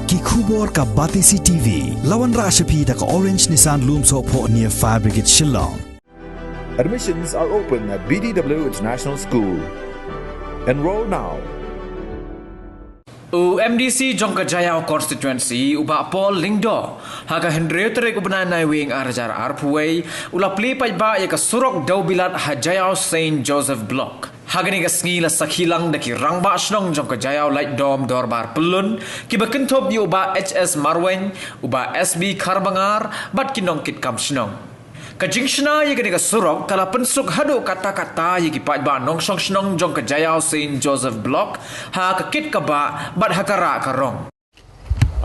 Ki khubor ka Batisi TV. Lawan Rashapi da ka Orange Nissan Loom Sopho near Fire Brigade Shillong. Admissions are open at BDW International School. Enroll now. MDC Jongkajaya constituency uba Paul Lingdo haka Hendreo tere kubna na wing arjar arpuway ula pli pajba ya ka surok daubilat Hajayao Saint Joseph Block hagani ka ngila sakhilang daki rangba snong Jongkajaya light dom dorbar pelun ki bakentop yu uba HS Marwen uba SB Karbangar bat kinong kit kam snong Kajingshna yagani ka surok kala pensuk hadu kata-kata yagi pajba nongsong snong Jongkajaya Saint Joseph Block ha kakit ka ba bat hakara karong.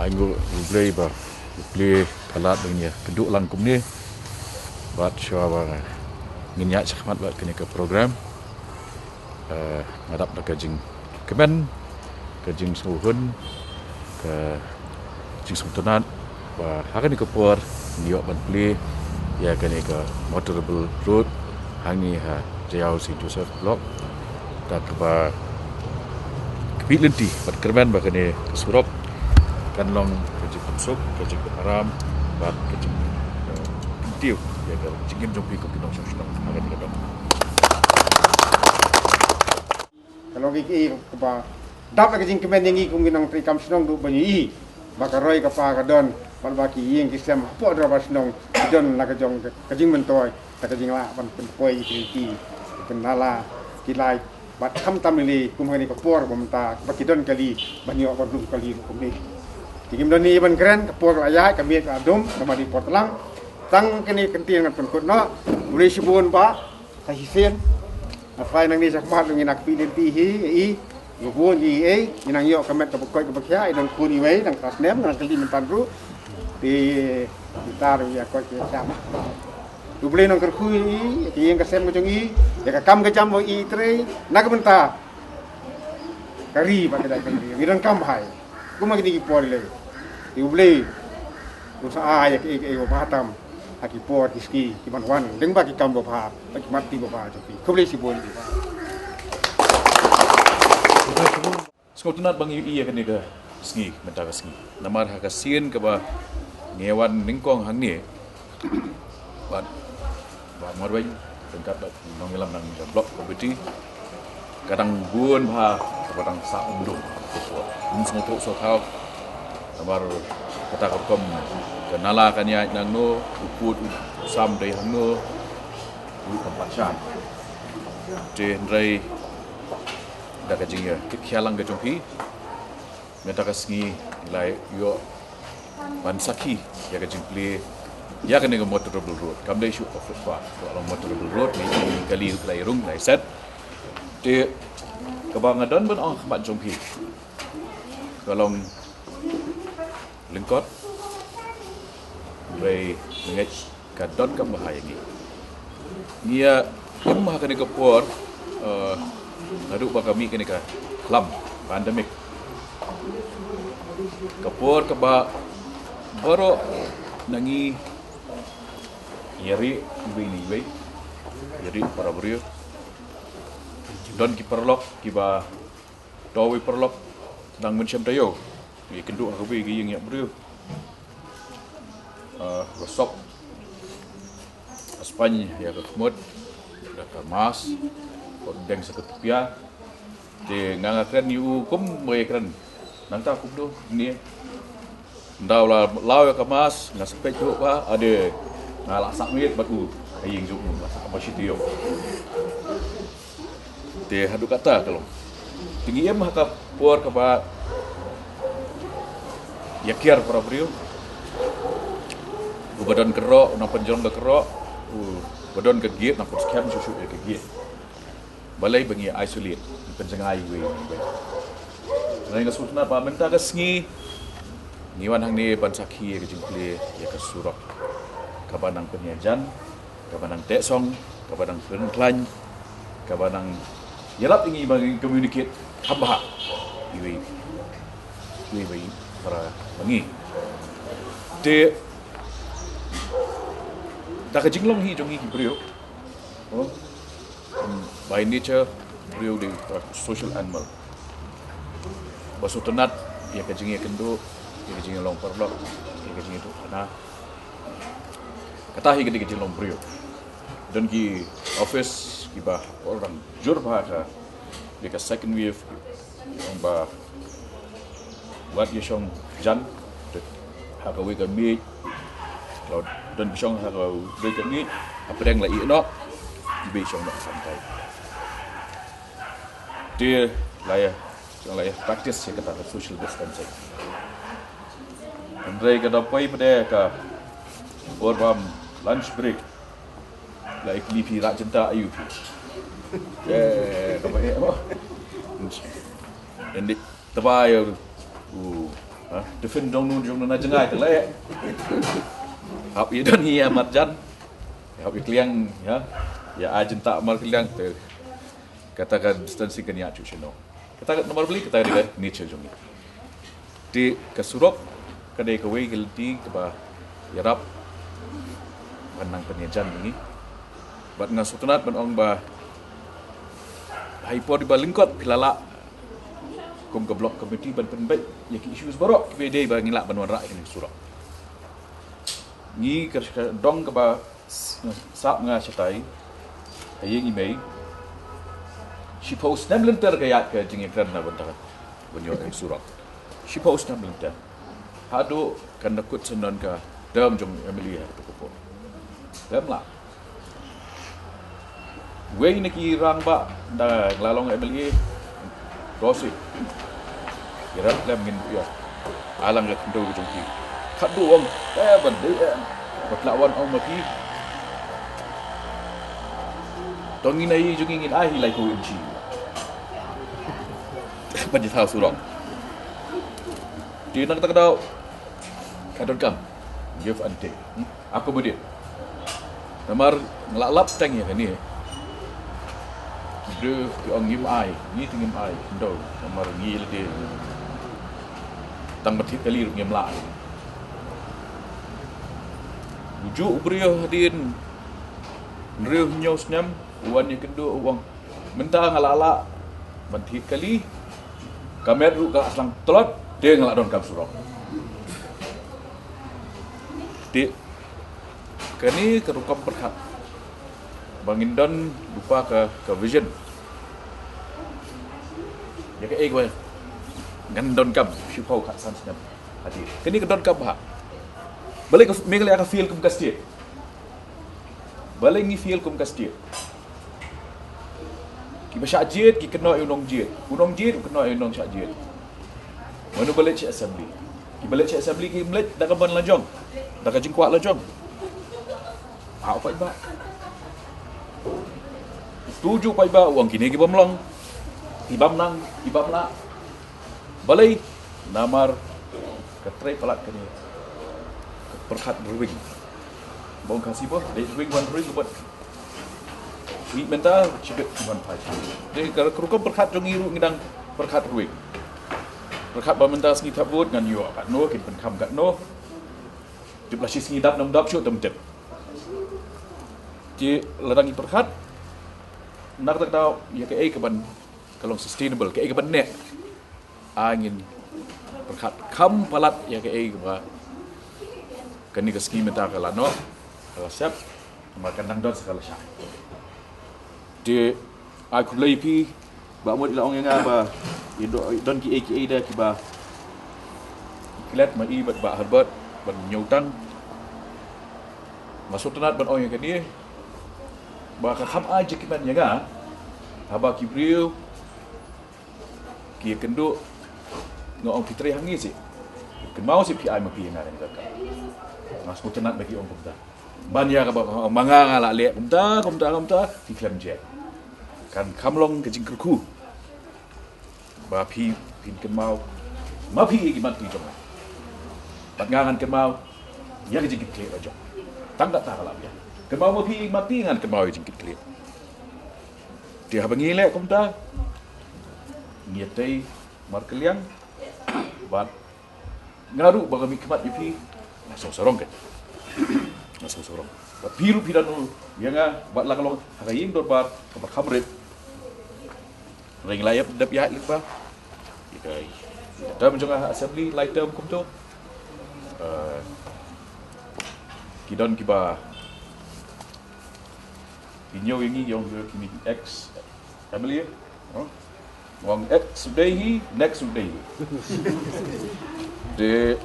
Anggo play kalat dengan keduk langkum ni bat syawar nginyak sakmat bat kini ke program ngadap dak kajing kemen kajing suhun ke kajing sumtunat ba hakani ke por niok ban play ya kini ke motorable road hangi ha Jayao Saint Joseph Block dak ba kepilenti bat kerban ba kini surop kan long kajing kumsuk kajing haram bat kajing tiu ya ke jingim jompi ko kinong sosok agak tidak dong kalau gigi apa dap kajing kemen yang gigi kinong trikam senong du banyi bakaroi kapa kadon ban baki yeng kisam po dra basnong don la kajong kajing mentoy ta kajing la ban penkoi iki penala kilai bat kham tamili kumhani ko por bomta bakidon kali banyo ko dum kali kumni tingim doni ban keren ko por ayai kami ka dum nama di portlang tang kini kenting ngan penkut no uri sibun ba ka hisen afai nang ni sakmat ngin ak pilin pihi i gubun i inang yo kamet ka bokoi ka bakya idang kuni wei nang kasnem nang kali mentan ru di taruh ya kau sama. Tu boleh nak kerkui, yang kasem macam ini, ya kam kejam mau itre, nak benta, kari pakai dah kari, mirang kam hai, aku makin tinggi por le, tu boleh, usaha ya ke batam, aki por kiski, kiman wan, dengan bagi kam bapa, bagi mati bapa jadi, kau boleh sibuk ni. Sekolah bang iya kan ni ke sengi, mentara sengi, namar hakasin ke bah ngewan ningkong hang ni bat marwai tengkat nongilam nang blok komiti kadang buon ba kadang sa umdum semua tu so kau namar kata kom kenala kanya nang no uput sam dai hang no tempat syan de ndrai da kajing ya kikhialang ke jompi meta kasngi lai yo Bansaki ya kajing play ya kan dengan motorable road kam dai shoot of ba kalau motorable road ni kali lai rung lai set de kabang adon ban ong khamat jompi kalau lengkot bai ngai kadon kam bahaya ni nia kemah kan ke por ngadu ba kami kan ke club pandemic kapor ke ba Boro nangi yari ini yari para brio don ki perlok ki ba dowi perlok nang mencem tayo ki kenduk aku bi ki yang brio gosok Spany ya ke kemud dah mas deng seketupia de ngangakan yu kum mereka nang ta kum do ni Ndau lah lau ya kemas nggak sepet tu apa ada ngalak sakit batu aying jumpa masak apa sih dia dia hadu kata kalau tinggi em haka por kapa yakiar para brio badan kerok nak penjong ke kerok badan ke gate nak scam susu ke gate balai bengi isolate penjengai we ngai ka sultana pa menta ka sngi Niwan hang ni bansaki ke jingkle ya ke surok kabanang penyajan kabanang teksong kabanang penklan kabanang yalap ingi bagi communicate habah iwi para bangi de tak jinglong hi jongi brio by nature brio di social animal basu tenat ya kajing ya kendo Dia kecing long per blok. Dia kecing itu. Nah, kata dia kecing long brio. Dan ki office ki bah orang jur bahasa. Dia ke second wave. Orang bah buat dia song jan. Hak awak ke meet. Kalau dan song hak awak ke meet. Apa yang lagi nak? Dia song nak santai. Dia layak practice yang kata social distancing. Andai kata pai pada ka orbam lunch break, laik lipi rak cinta ayu. Apa apa? Jadi terbayar, defend dong nun ajengai terlayak. Hap idan hiya marjan, hap ikliang ya ajentak mar ikliang ter. Katakan distancing kan ya cuci no. Kita nomor beli kita ada nature jom ni. Di kesurok kedai kawai gelti keba yarap panang penyajan ini. Bat ngasutunat ban ong ba hypo di balingkot pilala kum ke blok committee ban penbaik ya ki issues borok bede ba ngilak ban warak ini surok. Ni dong keba sap ngasatai ayeng imei she post nam lenter kaya ke jingi kerana bentar banyo ay surat she post nam lenter hado kan nakut senon ka dam jong Emily tu ko dam la we ni ki rang ba da lalong Emily rosi kira lam ngin ya alang ga kendo jong ki khadu ong ban de batlawan ong mapi tongin ai jong ngin ai lai ko inchi Bagi tahu surong. Dia nak kata kau kadon kam, give and take. Aku budi. Namar ngelalap tang ya ni. Dia orang ngim ai, ni tingim ai, ndo. Namar ngil dia. Tang betit kali ngim lai. Ujuk beriah hadin. Nriuh nyos nyam, uan yang kedua uang. Mentah ngalala betit kali. Kamer ru ka aslang telot dia ngelak don kam surong. Di kani kerukam berkat. Bangin don lupa ke vision. Ya ke gue ngan don kam sipau kat san senam. Hadir. Kani ke don kam bah. Balik ke mengle aka feel kum kastie. Balik ni feel kum kastie. Ki masyajid ki kena unong jid kena unong syajid mana balik cik assembly ki melet dak ban lajong dak jingkuat lajong apa iba tuju pa iba uang kini ki bamlong ibam la balai namar ketre pelat kini perkat ruing bong kasih boh dei ruing buat Wih mental cedek tuan pagi. Jadi kalau kerukam berkat jongiru ngidang berkat ruik. Berkat bermental sengi tabut ngan yo kat no kin penkam kat no. Di pelasi sengi dap nam dap syut temtep. Jadi ladangi berkat nak tak tahu ya ke ban kalau sustainable ke ban net angin berkat kam palat ya ke ba kan ni ke sengi mental kala no kalau siap makan nang don sekala syak. Dia aku beli pi buat ila orang yang apa don ki aka dah ki ba kilat mai bat ba harbat ban nyutan masuk tenat ban orang yang ni ba ka kham aja ki ban yang haba ki brio ki kendo ngong fitri hangi si ken mau si pi ai ma pi yang ada ka masuk tenat bagi orang pemda ban ya ka ba manga la le pemda ki klam je kan kamlong ke jingkerku ba phi pin ken mau ma phi ki mati jong pat ngangan ken mau ya ke jingkit kle jong tang tak kala ya ken mau ma phi mati ngan ken mau jingkit kle dia bangile komta ngietei mar keliang bat ngaru bagami kemat yupi masuk sorong kan masuk sorong bat biru pidanu ya nga bat lakalong hakayin dorbar kabar kamret ring layap dap ya lipa ikai dam jonga assembly light dam kumto Kidon kiba inyo ini yang kini X family wang X sudahi next sudahi de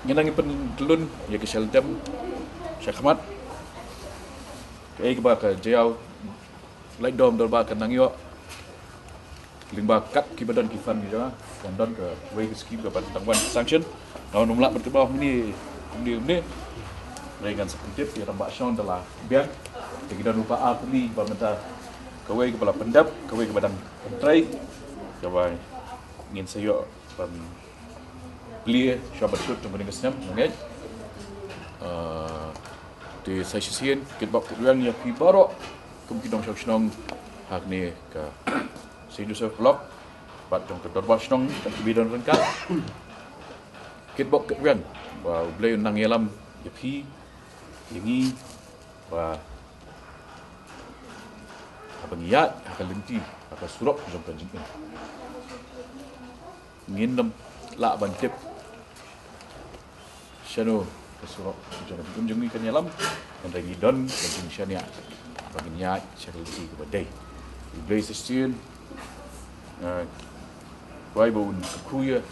ngenangi pentelun ya ke Sheldam Syakmat ke ba ka jauh lai dom dor ba ka nang yo ling ba kat ki badan ki fan ni ja dan don ke way ke skip ke tangwan sanction lawan numlak bertebah ni dengan sekutip di rambak Sean telah biar kita lupa ahli pemerintah kawai kepala pendap kawai ke badan menteri kawai ingin saya beli syabat shoot untuk meningkatkan mengenai di sesian kita bawa yang ya pibarok kemungkinan syong hak ni ke Saint Joseph Block bat jong ke Dorbah Sean dan kebidan rengkat kita bawa yang và beli nang yelam yapi yangi và abang yat akan lenti akan surok jom kan jingin ngindam la bantip shano ke surok jom jengi kan yelam dan lagi don dan jing shania abang yat akan lenti ke badai beli sesiun wai bun kuya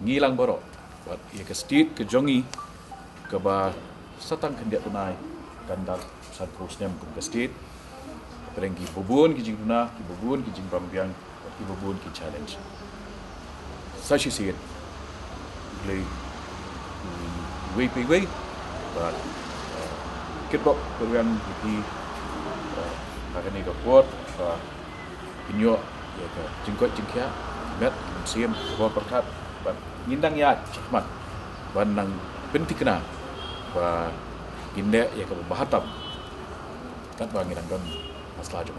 ngilang borok buat ia ke state ke jongi ke ba satang kendiat tunai dan dak sat prosnya ke state perenggi bubun ki jing tunah ki bubun ki jing pambiang ki bubun ki challenge sashi sit play way but kitbok program di akan ni ke kuat pinyo ya ke jingkot jingkia met siam buat perkat ngindang ya cakmat banang pentikna ba inde ya ke bahatam kat bangin don masalah jom